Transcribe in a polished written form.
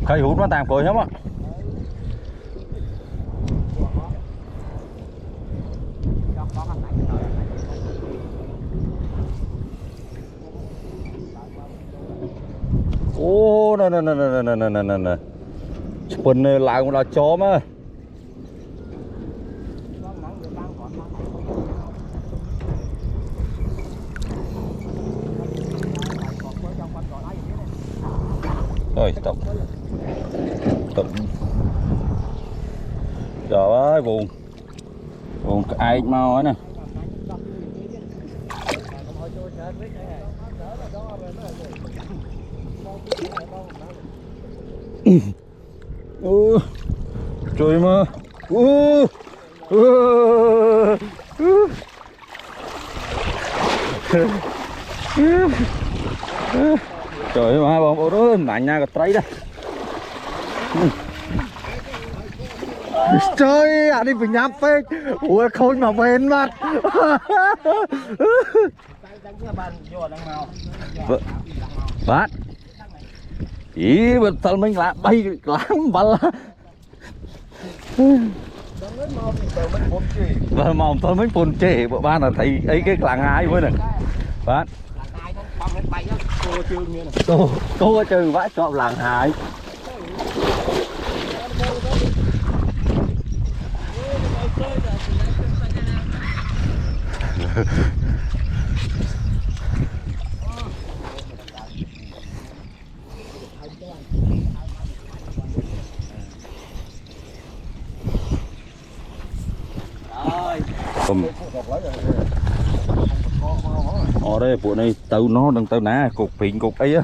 Cây hút nó tạm cối lắm ạ. Ô nè phần này lại một là chó mà. Rồi tập trời ơi buồn ai mau ấy nè. Trời mà trời ơi mà bông đó mạnh nha cái trái đó. Trời anh đi phải nhắm phê ui khôn mà bên mặt bát ý bên thân mình là bay lắm bala và mong tôi mới phun chê bộ ba là thấy ấy cái làng ai với này bát cô trừ vãi chọn làng hải. Ở đây bộ này tàu nó đang tàu ná cục phình cục ấy á.